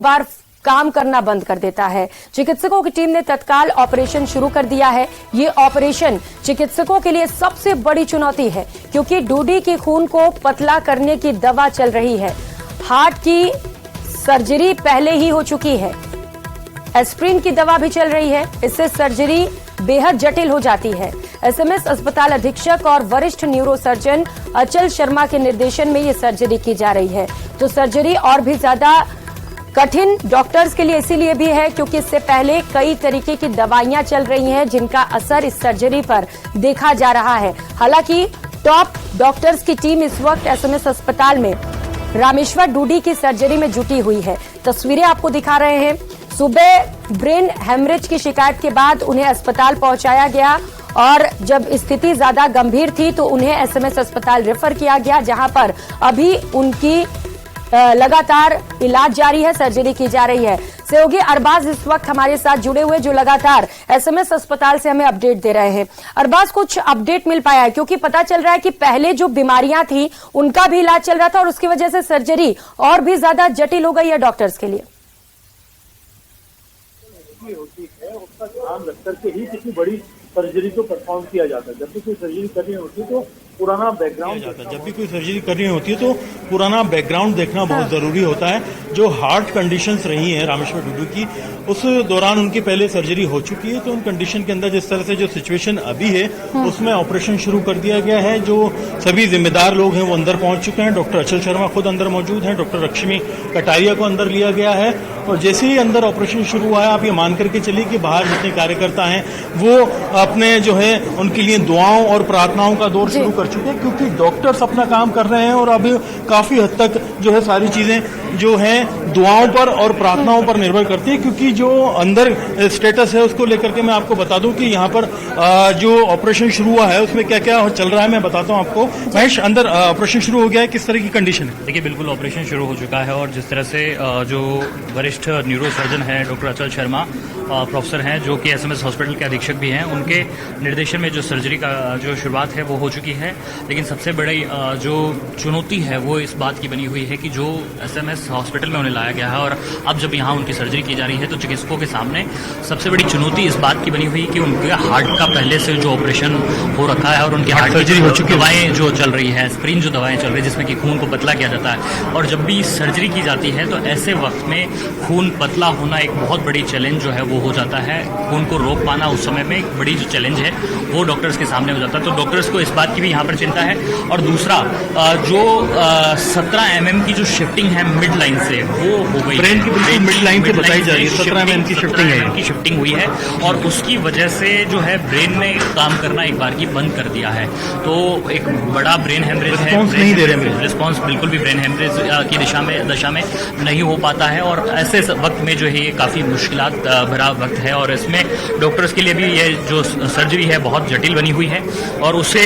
बार काम करना बंद कर देता है। चिकित्सकों की टीम ने तत्काल ऑपरेशन शुरू कर दिया है। ये ऑपरेशन चिकित्सकों के लिए सबसे बड़ी चुनौती है क्योंकि डूडी के खून को पतला करने की दवा चल रही है। हार्ट की सर्जरी पहले ही हो चुकी है, एस्प्रिन की दवा भी चल रही है, इससे सर्जरी बेहद जटिल हो जाती है। एसएमएस अस्पताल अधीक्षक और वरिष्ठ न्यूरोसर्जन अचल शर्मा के निर्देशन में ये सर्जरी की जा रही है। तो सर्जरी और भी ज्यादा कठिन डॉक्टर्स के लिए इसीलिए भी है क्योंकि इससे पहले कई तरीके की दवाइयां चल रही हैं जिनका असर इस सर्जरी पर देखा जा रहा है। हालांकि टॉप डॉक्टर्स की टीम इस वक्त एसएमएस अस्पताल में रामेश्वर डूडी की सर्जरी में जुटी हुई है। तस्वीरें आपको दिखा रहे हैं। सुबह ब्रेन हेमरेज की शिकायत के बाद उन्हें अस्पताल पहुंचाया गया और जब स्थिति ज्यादा गंभीर थी तो उन्हें एसएमएस अस्पताल रेफर किया गया, जहां पर अभी उनकी लगातार इलाज जारी है, सर्जरी की जा रही है। सहयोगी अरबाज इस वक्त हमारे साथ जुड़े हुए जो लगातार एसएमएस अस्पताल से हमें अपडेट दे रहे हैं। अरबाज, कुछ अपडेट मिल पाया है? क्योंकि पता चल रहा है कि पहले जो बीमारियां थी उनका भी इलाज चल रहा था और उसकी वजह से सर्जरी और भी ज्यादा जटिल हो गई है डॉक्टर्स के लिए। होती है उसका ध्यान रख करके ही किसी बड़ी सर्जरी को परफॉर्म किया जाता है। जब भी कोई सर्जरी करनी होती है तो पुराना बैकग्राउंड देखना बहुत जरूरी होता है। जो हार्ट कंडीशंस रही हैं रामेश्वर डूडू की, उस दौरान उनकी पहले सर्जरी हो चुकी है, तो उन कंडीशन के अंदर जिस तरह से जो सिचुएशन अभी है उसमें ऑपरेशन शुरू कर दिया गया है। जो सभी जिम्मेदार लोग हैं वो अंदर पहुंच चुके हैं। डॉक्टर अचल शर्मा खुद अंदर मौजूद हैं, डॉक्टर लक्ष्मी कटारिया को अंदर लिया गया है और जैसे ही अंदर ऑपरेशन शुरू हुआ है, आप ये मान करके चलिए कि बाहर जितने कार्यकर्ता हैं वो अपने जो है उनके लिए दुआओं और प्रार्थनाओं का दौर शुरू कर चुके हैं, क्योंकि डॉक्टर्स अपना काम कर रहे हैं और अब काफी हद तक जो है सारी चीजें जो है दुआओं पर और प्रार्थनाओं पर निर्भर करती है। क्योंकि जो अंदर स्टेटस है उसको लेकर के मैं आपको बता दूं कि यहाँ पर जो ऑपरेशन शुरू हुआ है उसमें क्या क्या चल रहा है मैं बताता हूँ आपको। महेश, अंदर ऑपरेशन शुरू हो गया है, किस तरह की कंडीशन है? देखिए, बिल्कुल ऑपरेशन शुरू हो चुका है और जिस तरह से जो वरिष्ठ न्यूरोसर्जन है डॉक्टर अचल शर्मा प्रोफेसर हैं जो कि एसएमएस हॉस्पिटल के अधीक्षक भी हैं, उनके निर्देशन में जो सर्जरी का जो शुरुआत है वो हो चुकी है। लेकिन सबसे बड़ी जो चुनौती है वो इस बात की बनी हुई है कि जो एसएमएस हॉस्पिटल में उन्हें लाया गया है और अब जब यहाँ उनकी सर्जरी की जा रही है तो चिकित्सकों के सामने सबसे बड़ी चुनौती इस बात की बनी हुई है कि उनके हार्ट का पहले से जो ऑपरेशन हो रखा है और उनकी हार्ट सर्जरी हो चुकी है, दवाएं जो चल रही है, एस्प्रिन जो दवाएं चल रही है जिसमें कि खून को पतला किया जाता है, और जब भी सर्जरी की जाती है तो ऐसे वक्त में खून पतला होना एक बहुत बड़ी चैलेंज जो है वो हो जाता है। खून को रोक पाना उस समय में एक बड़ी जो चैलेंज है वो डॉक्टर्स के सामने हो जाता है। तो डॉक्टर्स को इस बात की भी यहाँ पर चिंता है। और दूसरा जो 17 mm की जो शिफ्टिंग है मिड लाइन से वो हो गई, ब्रेन की बिल्कुल मिड लाइन से बताई जा रही है, 17 mm की शिफ्टिंग हुई है और उसकी वजह से जो है ब्रेन ने काम करना एक बार की बंद कर दिया है। तो एक बड़ा ब्रेन हेमरेज है, नहीं दे रहे, रिस्पॉन्स बिल्कुल भी ब्रेन हेमरेज की दशा में नहीं हो पाता है और ऐसे वक्त में जो है ये काफी मुश्किलात भरा वक्त है और इसमें डॉक्टर्स के लिए भी ये जो सर्जरी है बहुत जटिल बनी हुई है और उसे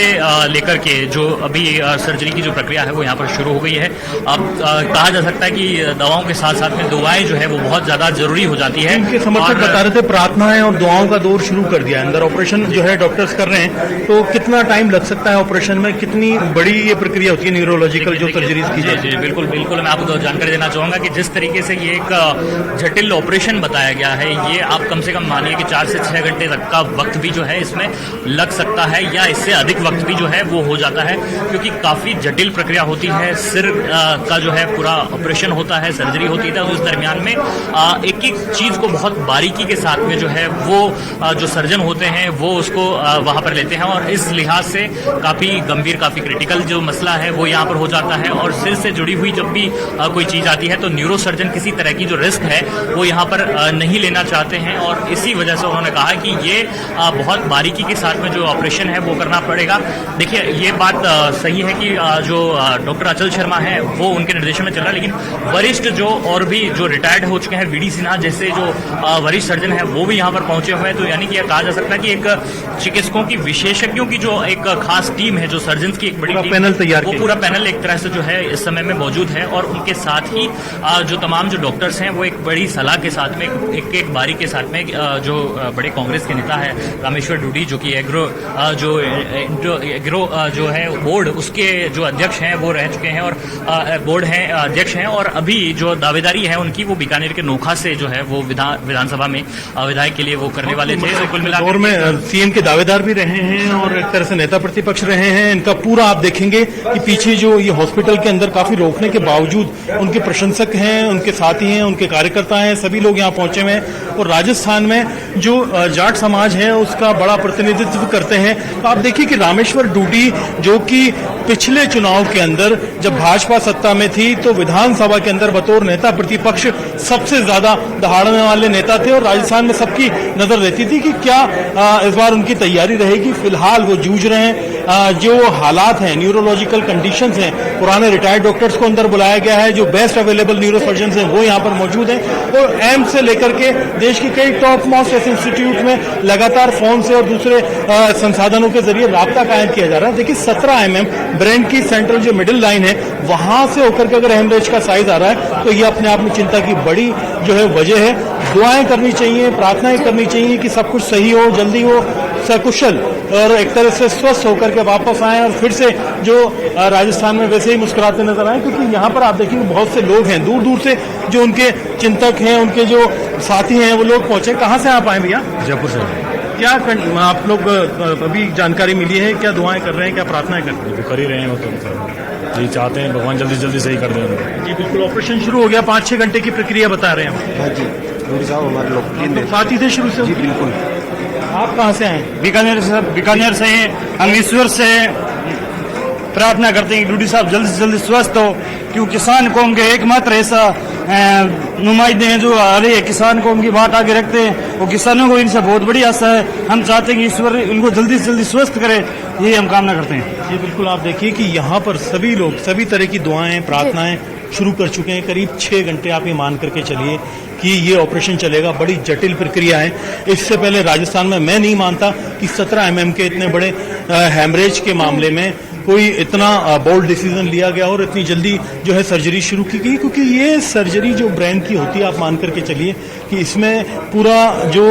लेकर के जो अभी सर्जरी की जो प्रक्रिया है वो यहाँ पर शुरू हो गई है। अब कहा जा सकता है कि दवाओं के साथ साथ में दुआएं जो है वो बहुत ज्यादा जरूरी हो जाती है। इनके समर्थक बता रहे थे प्रार्थनाएं और दुआओं का दौर शुरू कर दिया है। अंदर ऑपरेशन जो है डॉक्टर्स कर रहे हैं, तो कितना टाइम लग सकता है ऑपरेशन में? कितनी बड़ी ये प्रक्रिया होती है न्यूरोलॉजिकल जो सर्जरीज की जाती है? बिल्कुल बिल्कुल, मैं आपको जानकारी देना चाहूंगा कि जिस तरीके से ये एक जटिल ऑपरेशन बताया गया है, ये आप कम से कम मानिए कि 4 से 6 घंटे तक का वक्त भी जो है इसमें लग सकता है या इससे अधिक वक्त भी जो है वो हो जाता है, क्योंकि काफी जटिल प्रक्रिया होती है। सिर का जो है पूरा ऑपरेशन होता है, सर्जरी होती है, उस दरमियान में एक एक चीज को बहुत बारीकी के साथ में जो है वो जो सर्जन होते हैं वो उसको वहां पर लेते हैं और इस लिहाज से काफी गंभीर, काफी क्रिटिकल जो मसला है वो यहाँ पर हो जाता है। और सिर से जुड़ी हुई जब भी कोई चीज आती है तो न्यूरोसर्जन किसी तरह की जो रिस्क है वो यहाँ पर नहीं लेना चाहते हैं और इसी वजह से उन्होंने कहा कि ये बहुत बारीकी के साथ में जो ऑपरेशन है वो करना पड़ेगा। देखिए, ये बात सही है कि जो डॉक्टर अचल शर्मा है वो उनके निर्देशन में चल रहा है, लेकिन वरिष्ठ जो और भी जो रिटायर्ड हो चुके हैं, वीडी सिन्हा जैसे जो वरिष्ठ सर्जन है वो भी यहाँ पर पहुंचे हुए हैं। तो यानी कि यह कहा जा सकता है कि एक चिकित्सकों की, विशेषज्ञों की जो एक खास टीम है, जो सर्जन की एक बड़ी पैनल तैयार, वो पूरा पैनल एक तरह से जो है इस समय में मौजूद है और उनके साथ ही जो तमाम जो डॉक्टर्स हैं वो एक बड़ी सलाह के साथ में एक बारीकी उनके साथ में जो बड़े कांग्रेस के नेता है रामेश्वर डूडी, जो कि एग्रो जो है बोर्ड, उसके जो अध्यक्ष हैं वो रह चुके हैं और बोर्ड हैं अध्यक्ष हैं, और अभी जो दावेदारी है उनकी वो बीकानेर के नोखा से जो है वो विधानसभा में विधायक के लिए वो करने वाले थे। तो कुल मिलाकर दौर में सीएम के दावेदार भी रहे हैं और एक तरह से नेता प्रतिपक्ष रहे हैं। इनका पूरा आप देखेंगे कि पीछे जो ये हॉस्पिटल के अंदर काफी रोकने के बावजूद उनके प्रशंसक हैं, उनके साथी हैं, उनके कार्यकर्ता हैं, सभी लोग यहाँ पहुंचे हुए हैं। और राजस्थान में जो जाट समाज है उसका बड़ा प्रतिनिधित्व करते हैं। तो आप देखिए कि रामेश्वर डूडी, जो कि पिछले चुनाव के अंदर जब भाजपा सत्ता में थी तो विधानसभा के अंदर बतौर नेता प्रतिपक्ष सबसे ज्यादा दहाड़ने वाले नेता थे और राजस्थान में सबकी नजर रहती थी कि क्या इस बार उनकी तैयारी रहेगी। फिलहाल वो जूझ रहे हैं। जो हालात हैं, न्यूरोलॉजिकल कंडीशंस हैं, पुराने रिटायर्ड डॉक्टर्स को अंदर बुलाया गया है, जो बेस्ट अवेलेबल न्यूरोसर्जन्स हैं वो यहाँ पर मौजूद हैं और एम्स से लेकर के देश के कई टॉप मोस्ट इंस्टीट्यूट में लगातार फोन से और दूसरे संसाधनों के जरिए राब्ता कायम किया जा रहा है। देखिए 17 mm ब्रेन की सेंट्रल जो मिडिल लाइन है वहां से होकर के अगर हेमरेज का साइज आ रहा है तो ये अपने आप में चिंता की बड़ी जो है वजह है। दुआएं करनी चाहिए, प्रार्थनाएं करनी चाहिए कि सब कुछ सही हो, जल्दी हो, सकुशल और एक तरह से स्वस्थ होकर के वापस आए और फिर से जो राजस्थान में वैसे ही मुस्कुराते नजर आए। क्योंकि यहाँ पर आप देखेंगे बहुत से लोग हैं, दूर दूर से जो उनके चिंतक हैं, उनके जो साथी हैं वो लोग पहुंचे। कहाँ से आप आए भैया? जयपुर से। क्या आप लोग अभी जानकारी मिली है, क्या दुआएं कर रहे हैं, क्या प्रार्थनाएं कर रहे हैं? तो कर ही रहे हैं वो तो जी चाहते हैं भगवान जल्दी जल्दी सही कर दें। जी बिल्कुल। ऑपरेशन शुरू हो गया, 5-6 घंटे की प्रक्रिया बता रहे हैं। हाँ जी, डूडी साहब हमारे लोग साथी थे शुरू से? जी बिल्कुल। आप कहाँ से आए? बीकानेर से हम ईश्वर से प्रार्थना करते हैं कि डूडी साहब जल्दी से जल्दी स्वस्थ हो, क्योंकि किसान कौम के एकमात्र ऐसा नुमाइंदे हैं जो हर एक किसान कौम की बात आगे रखते हैं और किसानों को इनसे बहुत बड़ी आशा है। हम चाहते हैं कि ईश्वर इनको जल्दी से जल्दी स्वस्थ करे, यही हम कामना करते हैं। जी बिल्कुल। आप देखिए कि यहाँ पर सभी लोग सभी तरह की दुआएं, प्रार्थनाएं शुरू कर चुके हैं। करीब 6 घंटे आप ये मान करके चलिए कि ये ऑपरेशन चलेगा। बड़ी जटिल प्रक्रिया है। इससे पहले राजस्थान में मैं नहीं मानता कि 17 mm के इतने बड़े हैमरेज के मामले में कोई इतना बोल्ड डिसीजन लिया गया और इतनी जल्दी जो है सर्जरी शुरू की गई। क्योंकि ये सर्जरी जो ब्रेन की होती है, आप मान करके चलिए कि इसमें पूरा जो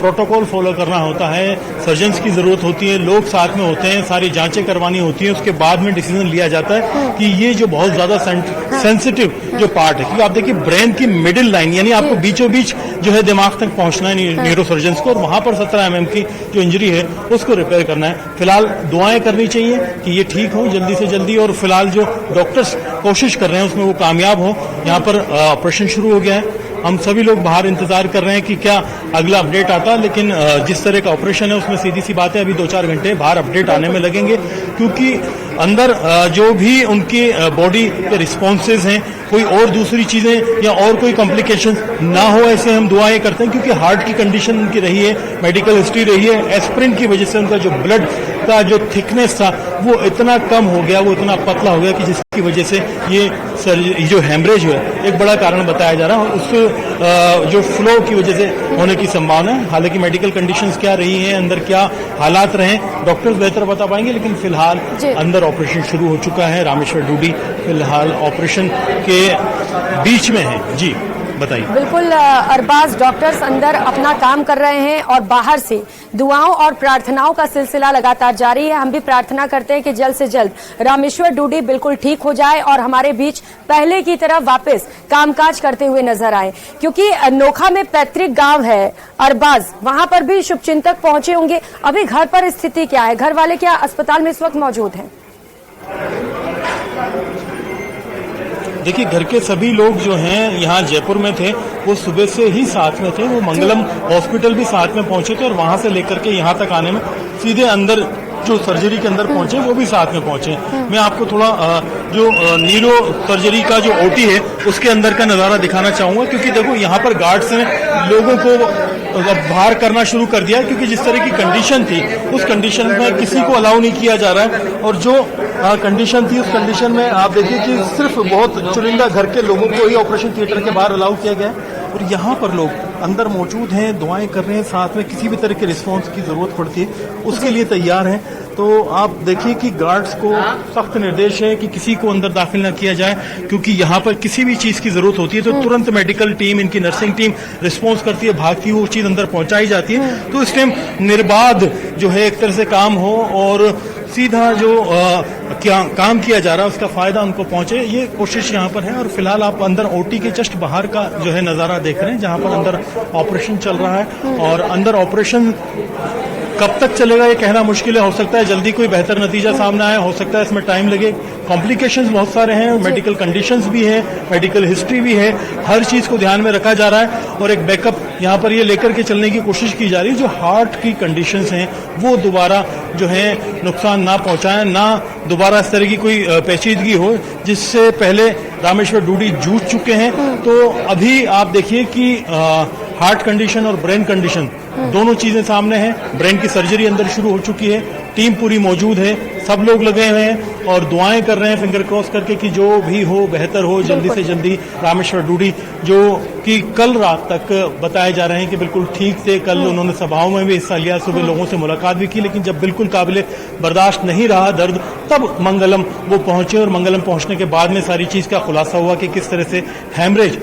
प्रोटोकॉल फॉलो करना होता है, सर्जन्स की जरूरत होती है, लोग साथ में होते हैं, सारी जांचें करवानी होती हैं, उसके बाद में डिसीजन लिया जाता है कि ये जो बहुत ज्यादा सेंसिटिव जो पार्ट है। क्योंकि आप देखिए ब्रेन की मिडिल लाइन यानी आपको बीचों बीच जो है दिमाग तक पहुंचना है न्यूरोसर्जन्स को, और वहां पर 17 mm की जो इंजरी है उसको रिपेयर करना है। फिलहाल दुआएं करनी चाहिए कि ये ठीक हो जल्दी से जल्दी, और फिलहाल जो डॉक्टर्स कोशिश कर रहे हैं उसमें वो कामयाब हो। यहाँ पर ऑपरेशन शुरू हो गया है। हम सभी लोग बाहर इंतजार कर रहे हैं कि क्या अगला अपडेट आता, लेकिन जिस तरह का ऑपरेशन है उसमें सीधी सी बात है अभी 2-4 घंटे बाहर अपडेट आने में लगेंगे। क्योंकि अंदर जो भी उनकी बॉडी के रिस्पॉन्सेज हैं, कोई और दूसरी चीजें या और कोई कॉम्प्लिकेशन ना हो, ऐसे हम दुआएं करते हैं। क्योंकि हार्ट की कंडीशन उनकी रही है, मेडिकल हिस्ट्री रही है, एस्प्रिन की वजह से उनका जो ब्लड का जो थिकनेस था वो इतना कम हो गया, वो इतना पतला हो गया कि जिसकी वजह से ये जो हेमरेज है एक बड़ा कारण बताया जा रहा है। उस जो फ्लो की वजह से होने की संभावना है। हालांकि मेडिकल कंडीशंस क्या रही हैं, अंदर क्या हालात रहे, डॉक्टर्स बेहतर बता पाएंगे। लेकिन फिलहाल अंदर ऑपरेशन शुरू हो चुका है। रामेश्वर डूडी फिलहाल ऑपरेशन के बीच में है। जी बताइए। बिल्कुल अरबाज, डॉक्टर्स अंदर अपना काम कर रहे हैं और बाहर से दुआओं और प्रार्थनाओं का सिलसिला लगातार जारी है। हम भी प्रार्थना करते हैं कि जल्द से जल्द रामेश्वर डूडी बिल्कुल ठीक हो जाए और हमारे बीच पहले की तरह वापस कामकाज करते हुए नजर आए। क्योंकि नोखा में पैतृक गांव है अरबाज, वहां पर भी शुभचिंतक पहुंचे होंगे। अभी घर पर स्थिति क्या है? घर वाले क्या अस्पताल में इस वक्त मौजूद हैं? देखिए घर के सभी लोग जो हैं यहाँ जयपुर में थे, वो सुबह से ही साथ में थे। वो मंगलम हॉस्पिटल भी साथ में पहुंचे थे और वहां से लेकर के यहाँ तक आने में सीधे अंदर जो सर्जरी के अंदर पहुंचे वो भी साथ में पहुंचे। मैं आपको थोड़ा जो न्यूरो सर्जरी का जो ओटी है उसके अंदर का नजारा दिखाना चाहूंगा। क्योंकि देखो यहाँ पर गार्ड्स ने लोगों को बाहर करना शुरू कर दिया, क्योंकि जिस तरह की कंडीशन थी उस कंडीशन में किसी को अलाउ नहीं किया जा रहा है। और जो कंडीशन थी उस कंडीशन में आप देखिए कि सिर्फ बहुत चुनिंदा घर के लोगों को ही ऑपरेशन थिएटर के बाहर अलाउ किया गया है। और यहाँ पर लोग अंदर मौजूद हैं, दुआएं कर रहे हैं, साथ में किसी भी तरह के रिस्पांस की जरूरत पड़ती है उसके लिए तैयार हैं। तो आप देखिए कि गार्ड्स को सख्त निर्देश है कि किसी को अंदर दाखिल न किया जाए, क्योंकि यहाँ पर किसी भी चीज की जरूरत होती है तो तुरंत मेडिकल टीम, इनकी नर्सिंग टीम रिस्पॉन्स करती है, भागती वो चीज अंदर पहुंचाई जाती है। तो इस टाइम निर्बाध जो है एक तरह से काम हो और सीधा जो काम किया जा रहा है उसका फायदा उनको पहुंचे, ये कोशिश यहाँ पर है। और फिलहाल आप अंदर ओटी के जस्ट बाहर का जो है नजारा देख रहे हैं, जहां पर अंदर ऑपरेशन चल रहा है। और अंदर ऑपरेशन कब तक चलेगा ये कहना मुश्किल है, हो सकता है जल्दी कोई बेहतर नतीजा सामने आए, हो सकता है इसमें टाइम लगे। कॉम्प्लिकेशंस बहुत सारे हैं, मेडिकल कंडीशंस भी है, मेडिकल हिस्ट्री भी है, हर चीज को ध्यान में रखा जा रहा है। और एक बैकअप यहाँ पर ये लेकर के चलने की कोशिश की जा रही है, जो हार्ट की कंडीशंस हैं वो दोबारा जो है नुकसान ना पहुंचाएं, ना दोबारा इस तरह की कोई पेचीदगी हो जिससे पहले रामेश्वर डूडी जूझ चुके हैं। तो अभी आप देखिए कि हार्ट कंडीशन और ब्रेन कंडीशन दोनों चीजें सामने हैं। ब्रेन की सर्जरी अंदर शुरू हो चुकी है, टीम पूरी मौजूद है, सब लोग लगे हुए हैं और दुआएं कर रहे हैं फिंगर क्रॉस करके कि जो भी हो बेहतर हो, जल्दी से जल्दी। रामेश्वर डूडी जो कि कल रात तक बताए जा रहे हैं कि बिल्कुल ठीक थे, कल उन्होंने सभाओं में भी हिस्सा लिया, सुबह लोगों से मुलाकात भी की, लेकिन जब बिल्कुल काबिले बर्दाश्त नहीं रहा दर्द, तब मंगलम वो पहुंचे। और मंगलम पहुंचने के बाद में सारी चीज का खुलासा हुआ कि किस तरह से हैमरेज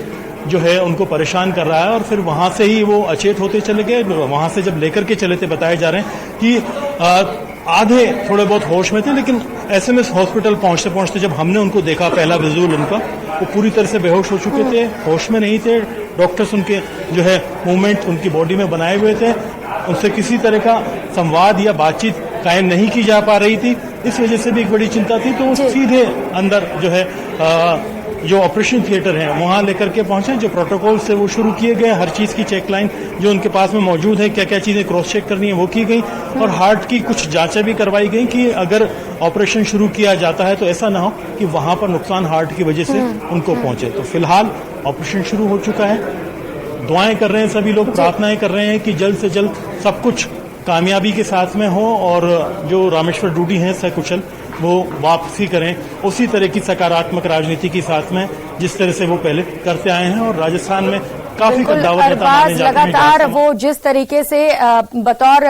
जो है उनको परेशान कर रहा है। और फिर वहां से ही वो अचेत होते चले गए। वहां से जब लेकर के चले थे, बताए जा रहे हैं कि आधे थोड़े बहुत होश में थे, लेकिन एसएमएस हॉस्पिटल पहुंचते पहुंचते जब हमने उनको देखा, पहला विजुअल उनका, वो पूरी तरह से बेहोश हो चुके थे, होश में नहीं थे। डॉक्टर्स उनके जो है मूवमेंट उनकी बॉडी में बनाए हुए थे, उनसे किसी तरह का संवाद या बातचीत कायम नहीं की जा पा रही थी। इस वजह से भी एक बड़ी चिंता थी। तो सीधे अंदर जो है जो ऑपरेशन थिएटर है वहां लेकर के पहुंचे। जो प्रोटोकॉल से वो शुरू किए गए, हर चीज की चेक लाइन जो उनके पास में मौजूद है, क्या क्या चीजें क्रॉस चेक करनी है वो की गई। और हार्ट की कुछ जांचें भी करवाई गई कि अगर ऑपरेशन शुरू किया जाता है तो ऐसा ना हो कि वहां पर नुकसान हार्ट की वजह से उनको पहुंचे। तो फिलहाल ऑपरेशन शुरू हो चुका है, दुआएं कर रहे हैं सभी लोग, प्रार्थनाएं कर रहे हैं कि जल्द से जल्द सब कुछ कामयाबी के साथ में हो और जो रामेश्वर डूडी हैं सकुशल वो वापसी करें उसी तरह की सकारात्मक राजनीति के साथ में जिस तरह से वो पहले करते आए हैं। और राजस्थान में काफी कद्दावर नेता माने जाते हैं। लगातार वो जिस तरीके से बतौर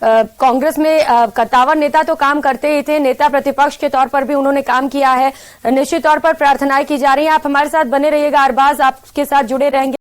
कांग्रेस में कद्दावर नेता तो काम करते ही थे, नेता प्रतिपक्ष के तौर पर भी उन्होंने काम किया है। निश्चित तौर पर प्रार्थनाएं की जा रही हैं। आप हमारे साथ बने रहिएगा, अरबाज आपके साथ जुड़े रहेंगे।